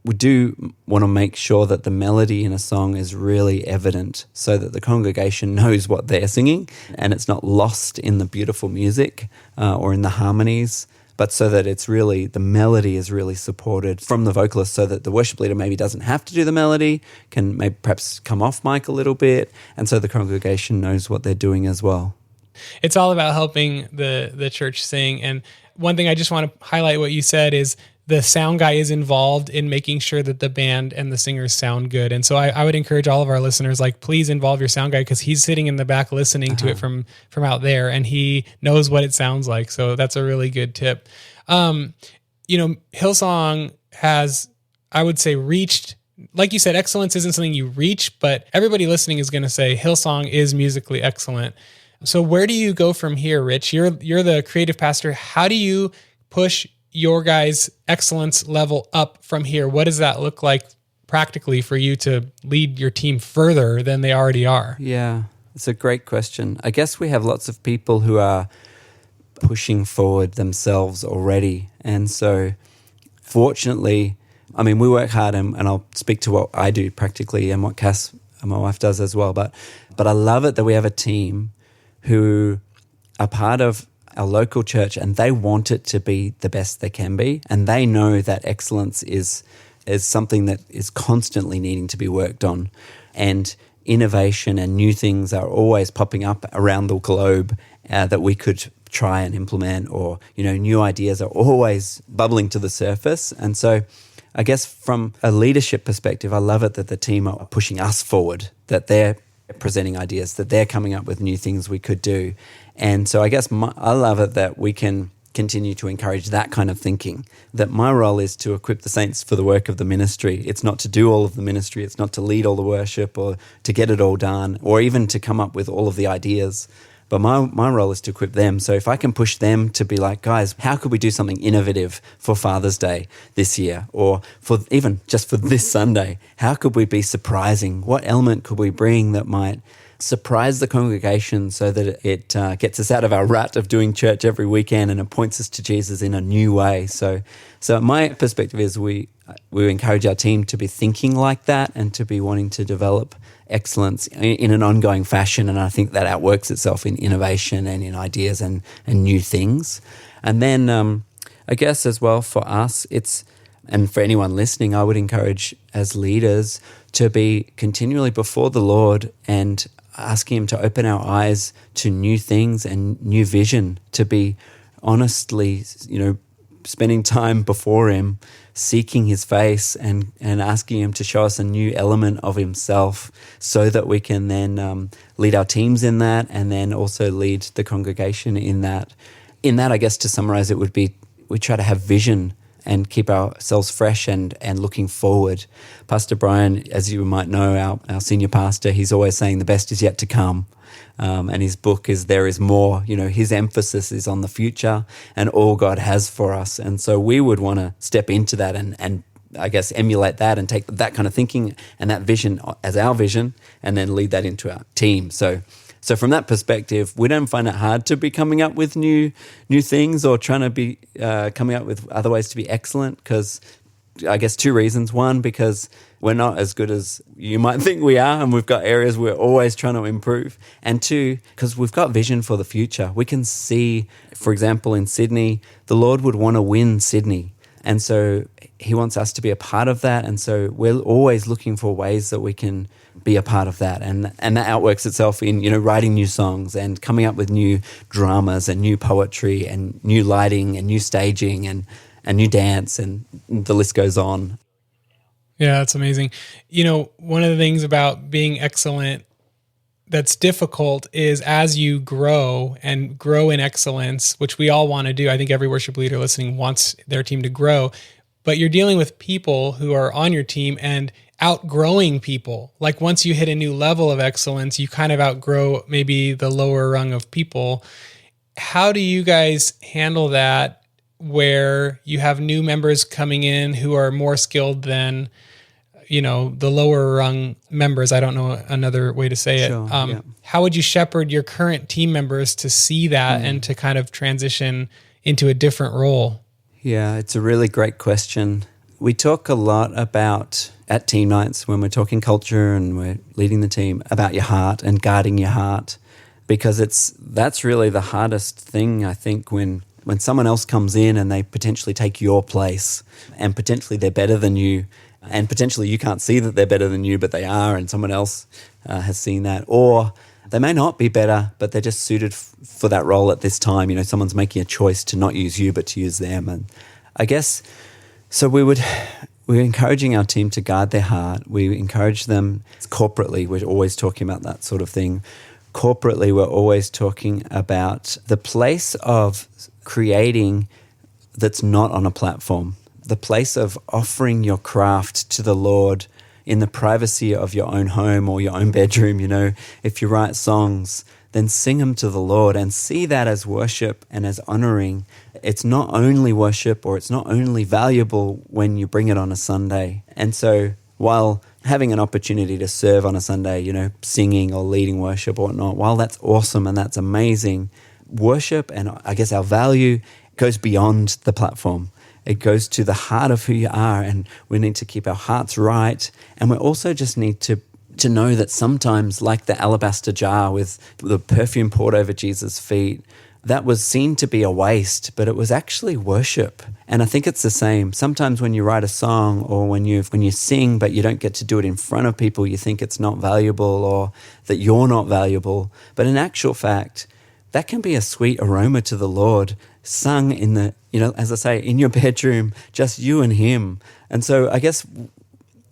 We do want to make sure that the melody in a song is really evident so that the congregation knows what they're singing and it's not lost in the beautiful music or in the harmonies, but so that the melody is really supported from the vocalist so that the worship leader maybe doesn't have to do the melody, can maybe perhaps come off mic a little bit, and so the congregation knows what they're doing as well. It's all about helping the church sing. And one thing I just want to highlight what you said is the sound guy is involved in making sure that the band and the singers sound good. And so I would encourage all of our listeners, please involve your sound guy because he's sitting in the back listening to it from out there and he knows what it sounds like. So that's a really good tip. Hillsong has, I would say, reached, like you said, excellence isn't something you reach, but everybody listening is going to say Hillsong is musically excellent. So where do you go from here, Rich? You're the creative pastor. How do you push your guys' excellence level up from here? What does that look like practically for you to lead your team further than they already are? Yeah, it's a great question. I guess we have lots of people who are pushing forward themselves already. And so fortunately, we work hard and I'll speak to what I do practically and what Cass, my wife, does as well. But I love it that we have a team who are part of our local church and they want it to be the best they can be. And they know that excellence is something that is constantly needing to be worked on. And innovation and new things are always popping up around the globe that we could try and implement, or, new ideas are always bubbling to the surface. And so I guess from a leadership perspective, I love it that the team are pushing us forward, that they're presenting ideas, that they're coming up with new things we could do. And so I guess I love it that we can continue to encourage that kind of thinking, that my role is to equip the saints for the work of the ministry. It's not to do all of the ministry. It's not to lead all the worship or to get it all done or even to come up with all of the ideas. But my role is to equip them. So if I can push them to be like, guys, how could we do something innovative for Father's Day this year? Or for even just for this Sunday, how could we be surprising? What element could we bring that might surprise the congregation so that it gets us out of our rut of doing church every weekend and it points us to Jesus in a new way? So my perspective is we encourage our team to be thinking like that and to be wanting to develop excellence in an ongoing fashion. And I think that outworks itself in innovation and in ideas and new things. And then I guess as well for us, and for anyone listening, I would encourage as leaders to be continually before the Lord and asking Him to open our eyes to new things and new vision, to be honestly, spending time before Him, seeking His face and asking Him to show us a new element of Himself so that we can then lead our teams in that and then also lead the congregation in that. In that, I guess to summarize it would be we try to have vision and keep ourselves fresh and looking forward. Pastor Brian, as you might know, our senior pastor, he's always saying the best is yet to come. And his book is There Is More. His emphasis is on the future and all God has for us. And so we would want to step into that and I guess emulate that and take that kind of thinking and that vision as our vision and then lead that into our team. So from that perspective, we don't find it hard to be coming up with new things or trying to be coming up with other ways to be excellent because I guess 2 reasons. One, because we're not as good as you might think we are, and we've got areas we're always trying to improve. And 2, because we've got vision for the future. We can see, for example, in Sydney, the Lord would want to win Sydney. And so he wants us to be a part of that. And so we're always looking for ways that we can be a part of that. And that outworks itself in, writing new songs and coming up with new dramas and new poetry and new lighting and new staging and new dance, and the list goes on. Yeah, that's amazing. One of the things about being excellent that's difficult is as you grow and grow in excellence, which we all want to do. I think every worship leader listening wants their team to grow, but you're dealing with people who are on your team and outgrowing people. Like once you hit a new level of excellence, you kind of outgrow maybe the lower rung of people. How do you guys handle that where you have new members coming in who are more skilled than the lower rung members? I don't know another way to say it. Sure, yeah. How would you shepherd your current team members to see that and to kind of transition into a different role? Yeah, it's a really great question. We talk a lot about, at team nights, when we're talking culture and we're leading the team, about your heart and guarding your heart, because that's really the hardest thing, I think, when someone else comes in and they potentially take your place, and potentially they're better than you, and potentially you can't see that they're better than you, but they are, and someone else has seen that. Or they may not be better, but they're just suited for that role at this time. Someone's making a choice to not use you, but to use them. And I guess, so we're encouraging our team to guard their heart. We encourage them corporately. We're always talking about that sort of thing. Corporately, we're always talking about the place of creating that's not on a platform, the place of offering your craft to the Lord in the privacy of your own home or your own bedroom. If you write songs, then sing them to the Lord and see that as worship and as honoring. It's not only worship, or it's not only valuable when you bring it on a Sunday. And so while having an opportunity to serve on a Sunday, singing or leading worship or whatnot, while that's awesome and that's amazing, worship and I guess our value goes beyond the platform. It goes to the heart of who you are, and we need to keep our hearts right. And we also just need to know that sometimes, like the alabaster jar with the perfume poured over Jesus' feet, that was seen to be a waste, but it was actually worship. And I think it's the same. Sometimes when you write a song or when you sing, but you don't get to do it in front of people, you think it's not valuable or that you're not valuable. But in actual fact, that can be a sweet aroma to the Lord, sung in the, as I say, in your bedroom, just you and him. And so I guess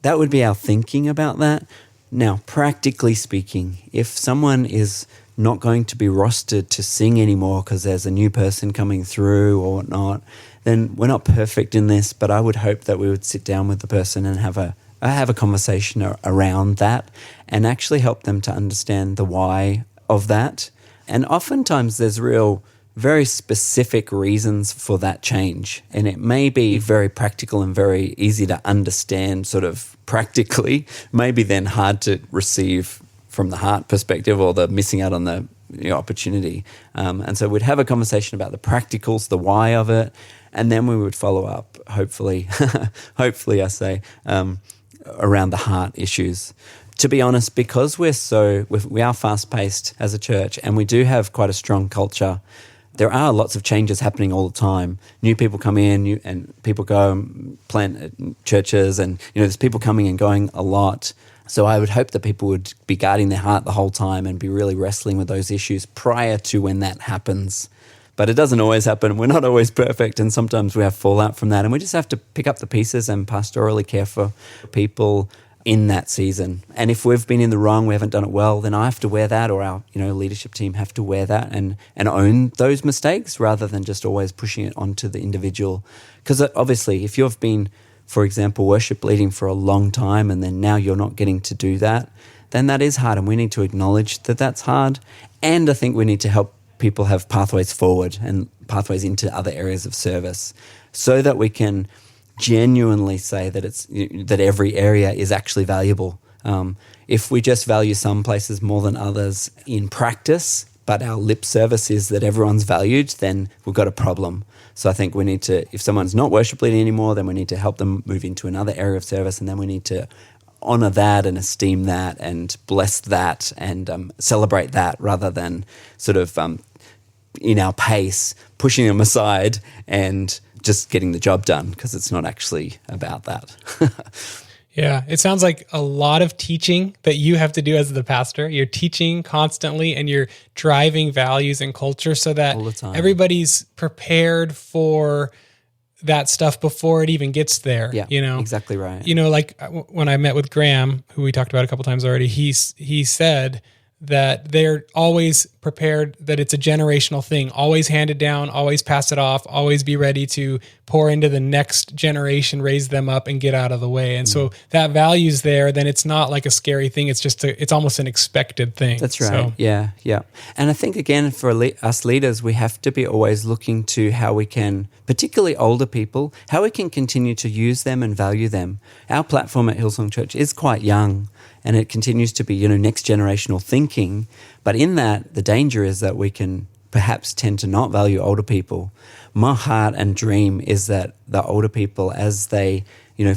that would be our thinking about that. Now, practically speaking, if someone is not going to be rostered to sing anymore because there's a new person coming through or whatnot, then we're not perfect in this, but I would hope that we would sit down with the person and have a conversation around that and actually help them to understand the why of that. And oftentimes there's very specific reasons for that change. And it may be very practical and very easy to understand sort of practically, maybe then hard to receive from the heart perspective or the missing out on the opportunity. And so we'd have a conversation about the practicals, the why of it, and then we would follow up, hopefully, I say, around the heart issues. To be honest, because we are fast-paced as a church and we do have quite a strong culture, there are lots of changes happening all the time. New people come in and people go and plant churches, and there's people coming and going a lot. So I would hope that people would be guarding their heart the whole time and be really wrestling with those issues prior to when that happens. But it doesn't always happen. We're not always perfect, and sometimes we have fallout from that. And we just have to pick up the pieces and pastorally care for people in that season. And if we've been in the wrong, we haven't done it well, then I have to wear that, or our leadership team have to wear that and own those mistakes rather than just always pushing it onto the individual. Because obviously, if you've been, for example, worship leading for a long time and then now you're not getting to do that, then that is hard, and we need to acknowledge that that's hard. And I think we need to help people have pathways forward and pathways into other areas of service so that we can genuinely say that that every area is actually valuable. If we just value some places more than others in practice, but our lip service is that everyone's valued, then we've got a problem. So I think we need to, if someone's not worship leading anymore, then we need to help them move into another area of service, and then we need to honor that and esteem that and bless that and celebrate that, rather than sort of in our pace pushing them aside and just getting the job done, because it's not actually about that. Yeah, it sounds like a lot of teaching that you have to do as the pastor. You're teaching constantly and you're driving values and culture so that All the time. everybody's prepared for that stuff before it even gets there. Yeah, you know, exactly right. You know, like when I met with Graham, who we talked about a couple times already, he said that they're always prepared, that it's a generational thing, always hand it down, always pass it off, always be ready to pour into the next generation, raise them up and get out of the way. And so that value's there, then it's not like a scary thing. It's just, it's almost an expected thing. That's right. So, Yeah. And I think, again, for us leaders, we have to be always looking to how we can, particularly older people, how we can continue to use them and value them. Our platform at Hillsong Church is quite young, and it continues to be, next generational thinking. But in that, the danger is that we can perhaps tend to not value older people. My heart and dream is that the older people, as they,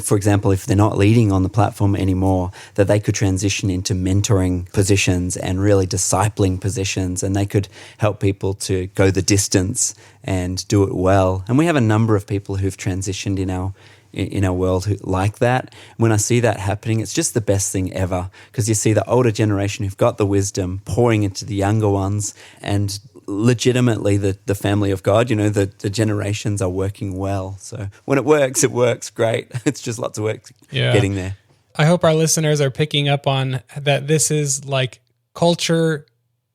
for example, if they're not leading on the platform anymore, that they could transition into mentoring positions and really discipling positions, and they could help people to go the distance and do it well. And we have a number of people who've transitioned in our world who like that. When I see that happening, it's just the best thing ever, because you see the older generation who've got the wisdom pouring into the younger ones, and legitimately the family of God, the generations are working well. So when it works great. It's just lots of work getting there. I hope our listeners are picking up on that. This is like culture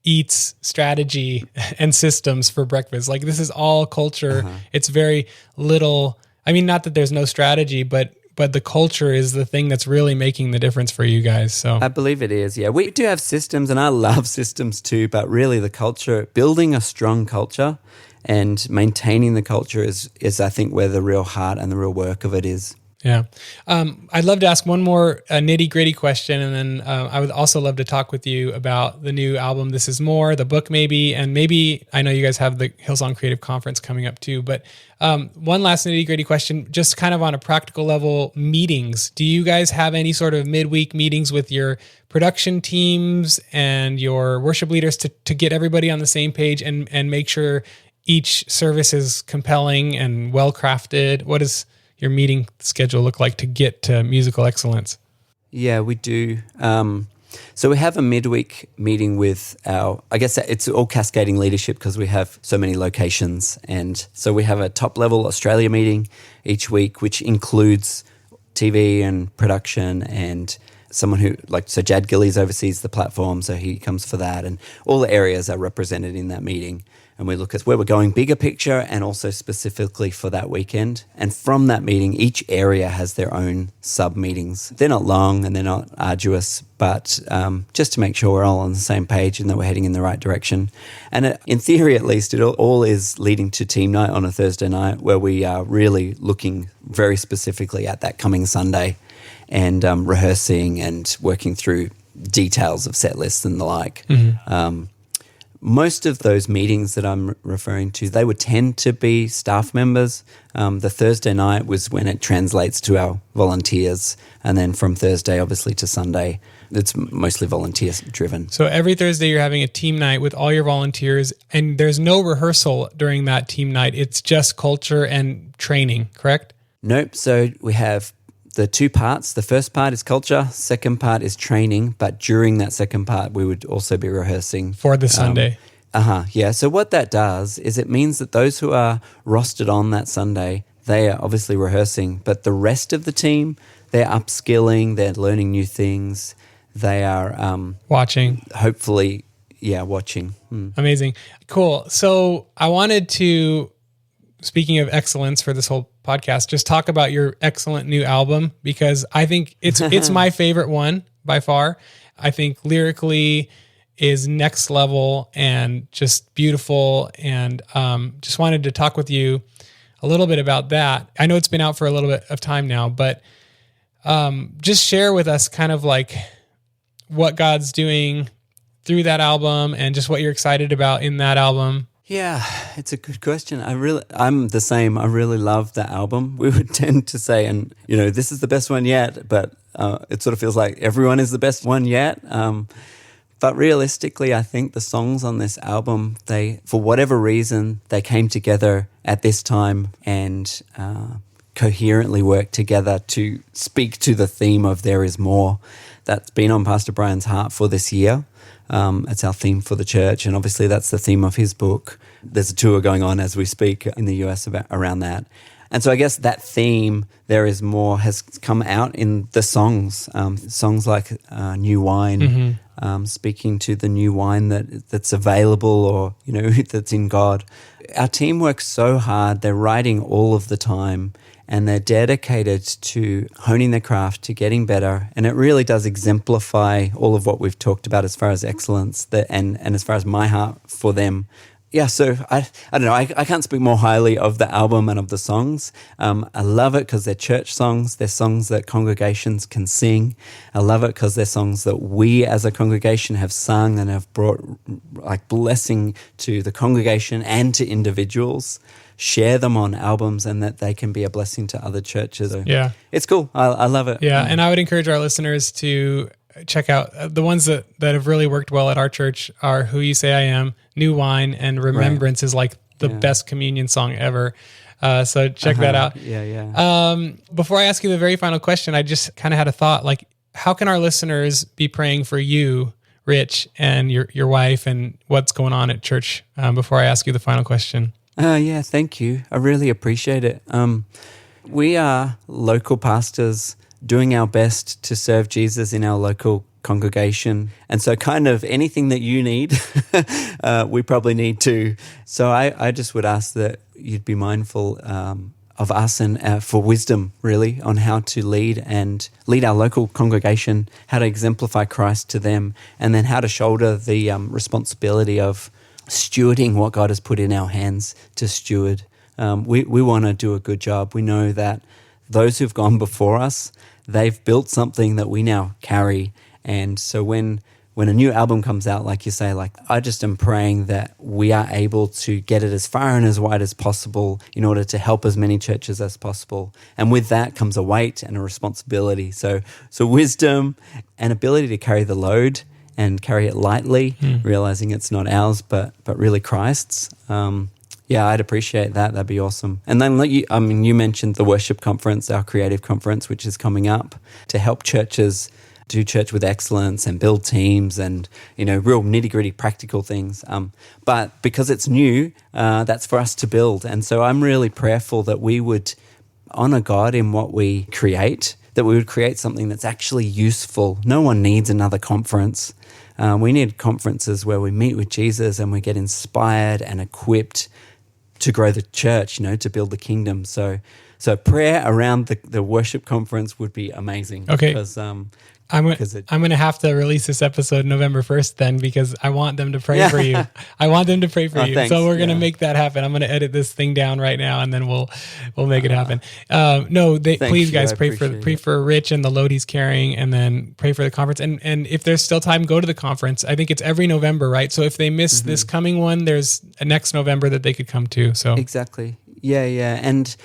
eats strategy and systems for breakfast. Like, this is all culture. It's very little. I mean, not that there's no strategy, but the culture is the thing that's really making the difference for you guys. So I believe it is. Yeah, we do have systems, and I love systems too. But really, the culture, building a strong culture and maintaining the culture is I think where the real heart and the real work of it is. Yeah. I'd love to ask one more nitty-gritty question, and then I would also love to talk with you about the new album, This Is More, the book maybe, and maybe, I know you guys have the Hillsong Creative Conference coming up too, but one last nitty-gritty question, just kind of on a practical level, meetings. Do you guys have any sort of midweek meetings with your production teams and your worship leaders to get everybody on the same page and make sure each service is compelling and well-crafted? What is your meeting schedule look like to get to musical excellence? Yeah, we do. So we have a midweek meeting with I guess it's all cascading leadership because we have so many locations. And so we have a top level Australia meeting each week, which includes TV and production and someone so Jad Gillies oversees the platform, so he comes for that. And all the areas are represented in that meeting. And we look at where we're going, bigger picture, and also specifically for that weekend. And from that meeting, each area has their own sub-meetings. They're not long and they're not arduous, but just to make sure we're all on the same page and that we're heading in the right direction. And in theory, at least, it all is leading to team night on a Thursday night, where we are really looking very specifically at that coming Sunday and rehearsing and working through details of set lists and the like. Most of those meetings that I'm referring to, they would tend to be staff members. The Thursday night was when it translates to our volunteers. And then from Thursday, obviously, to Sunday, it's mostly volunteer driven. So every Thursday you're having a team night with all your volunteers, and there's no rehearsal during that team night. It's just culture and training, correct? Nope. So we have the two parts. The first part is culture, second part is training, but during that second part, we would also be rehearsing. For the Sunday. Yeah. So what that does is it means that those who are rostered on that Sunday, they are obviously rehearsing, but the rest of the team, they're upskilling, they're learning new things, they are watching. Hopefully, watching. Amazing. Cool. So I wanted to, speaking of excellence for this whole podcast, just talk about your excellent new album, because I think it's my favorite one by far. I think lyrically is next level and just beautiful, and just wanted to talk with you a little bit about that. I know it's been out for a little bit of time now, but just share with us kind of like what God's doing through that album and just what you're excited about in that album? Yeah, it's a good question. I'm the same. I really love the album. We would tend to say, and this is the best one yet, but it sort of feels like everyone is the best one yet. But realistically, I think the songs on this album, for whatever reason, they came together at this time and coherently worked together to speak to the theme of There Is More that's been on Pastor Brian's heart for this year. It's our theme for the church, and obviously that's the theme of his book. There's a tour going on as we speak in the US around that. And so I guess that theme, There Is More, has come out in the songs. Songs like New Wine, speaking to the new wine that's available or, that's in God. Our team works so hard. They're writing all of the time, and they're dedicated to honing their craft, to getting better. And it really does exemplify all of what we've talked about as far as excellence and as far as my heart for them. Yeah, so I don't know. I can't speak more highly of the album and of the songs. I love it because they're church songs. They're songs that congregations can sing. I love it because they're songs that we as a congregation have sung and have brought like blessing to the congregation and to individuals. Share them on albums and that they can be a blessing to other churches. So yeah, it's cool. I love it. Yeah, and I would encourage our listeners to check out the ones that have really worked well at our church are Who You Say I Am, New Wine, and Remembrance is like the best communion song ever. So check that out. Yeah. Before I ask you the very final question, I just kind of had a thought, like, how can our listeners be praying for you, Rich, and your wife, and what's going on at church before I ask you the final question? Yeah, thank you. I really appreciate it. We are local pastors doing our best to serve Jesus in our local congregation. And so kind of anything that you need, we probably need too. So I just would ask that you'd be mindful of us and for wisdom, really, on how to lead our local congregation, how to exemplify Christ to them, and then how to shoulder the responsibility of stewarding what God has put in our hands to steward. We want to do a good job. We know that those who've gone before us, they've built something that we now carry. And so when a new album comes out, like you say, like I just am praying that we are able to get it as far and as wide as possible in order to help as many churches as possible. And with that comes a weight and a responsibility. So wisdom and ability to carry the load and carry it lightly, realizing it's not ours, but really Christ's. Yeah, I'd appreciate that. That'd be awesome. And then you mentioned the worship conference, our creative conference, which is coming up to help churches do church with excellence and build teams and, real nitty-gritty practical things. But because it's new, that's for us to build. And so I'm really prayerful that we would honor God in what we create, that we would create something that's actually useful. No one needs another conference. We need conferences where we meet with Jesus and we get inspired and equipped to grow the church, to build the kingdom. So prayer around the worship conference would be amazing. Okay. Because I'm going to have to release this episode November 1st then, because I want them to pray for you. I want them to pray for you. Thanks. So we're going to make that happen. I'm going to edit this thing down right now and then we'll make it happen. Please guys, pray for Rich and the load he's carrying, and then pray for the conference. And if there's still time, go to the conference. I think it's every November, right? So if they miss this coming one, there's a next November that they could come to. So exactly. Yeah. And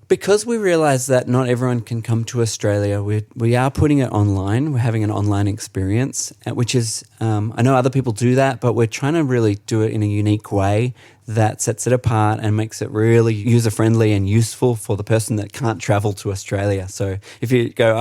because we realize that not everyone can come to Australia, we are putting it online. We're having an online experience, which is, I know other people do that, but we're trying to really do it in a unique way that sets it apart and makes it really user-friendly and useful for the person that can't travel to Australia. So if you go,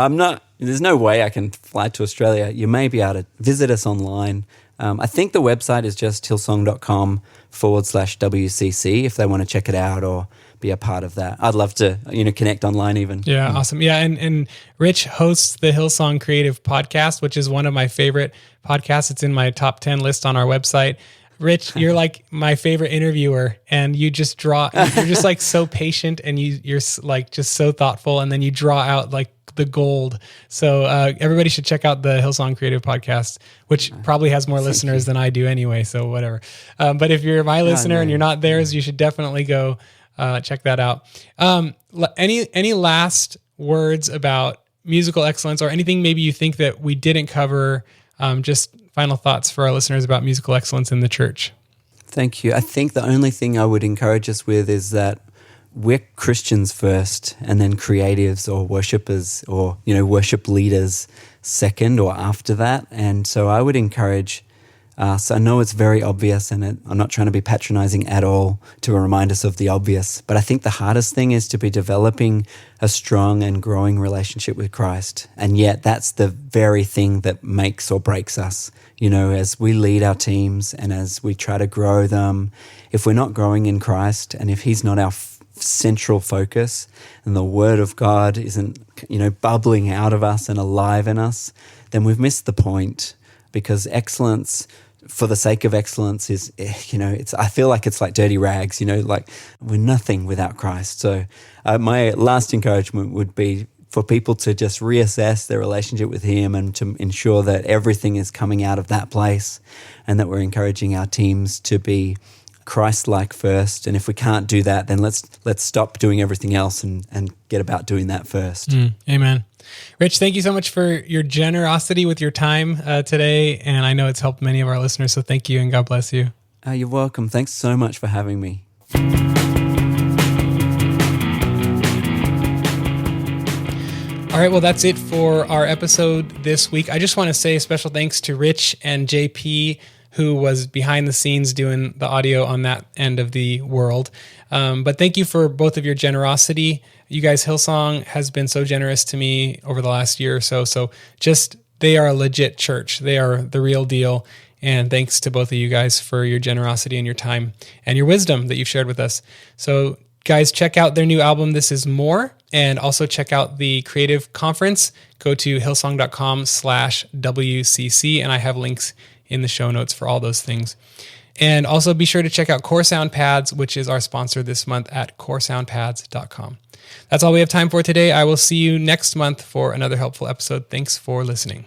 there's no way I can fly to Australia, you may be able to visit us online. I think the website is just hillsong.com/WCC if they want to check it out or be a part of that. I'd love to, connect online even. Yeah, awesome. Yeah, and Rich hosts the Hillsong Creative Podcast, which is one of my favorite podcasts. It's in my top 10 list on our website. Rich, you're like my favorite interviewer, and you're just like so patient, and you're like just so thoughtful, and then you draw out like the gold. So everybody should check out the Hillsong Creative Podcast, which probably has more listeners than I do anyway, so whatever. But if you're my listener and you're not theirs, you should definitely go check that out. Any last words about musical excellence, or anything maybe you think that we didn't cover, just final thoughts for our listeners about musical excellence in the church? Thank you. I think the only thing I would encourage us with is that we're Christians first, and then creatives or worshipers or, worship leaders second or after that. And so I would encourage us. I know it's very obvious, and I'm not trying to be patronizing at all to remind us of the obvious, but I think the hardest thing is to be developing a strong and growing relationship with Christ. And yet that's the very thing that makes or breaks us. As we lead our teams and as we try to grow them, if we're not growing in Christ and if He's not our central focus and the Word of God isn't, bubbling out of us and alive in us, then we've missed the point, because excellence for the sake of excellence is, I feel like it's like dirty rags, like we're nothing without Christ. So my last encouragement would be for people to just reassess their relationship with Him and to ensure that everything is coming out of that place, and that we're encouraging our teams to be Christ-like first. And if we can't do that, then let's stop doing everything else and get about doing that first. Amen. Rich, thank you so much for your generosity with your time today. And I know it's helped many of our listeners, so thank you and God bless you. You're welcome. Thanks so much for having me. All right, well, that's it for our episode this week. I just want to say a special thanks to Rich and JP, who was behind the scenes doing the audio on that end of the world. But thank you for both of your generosity. You guys, Hillsong has been so generous to me over the last year or so. So just, they are a legit church. They are the real deal. And thanks to both of you guys for your generosity and your time and your wisdom that you've shared with us. So guys, check out their new album, This Is More, and also check out the Creative Conference. Go to hillsong.com/WCC, and I have links in the show notes for all those things. And also be sure to check out Core Sound Pads, which is our sponsor this month, at coresoundpads.com. That's all we have time for today. I will see you next month for another helpful episode. Thanks for listening.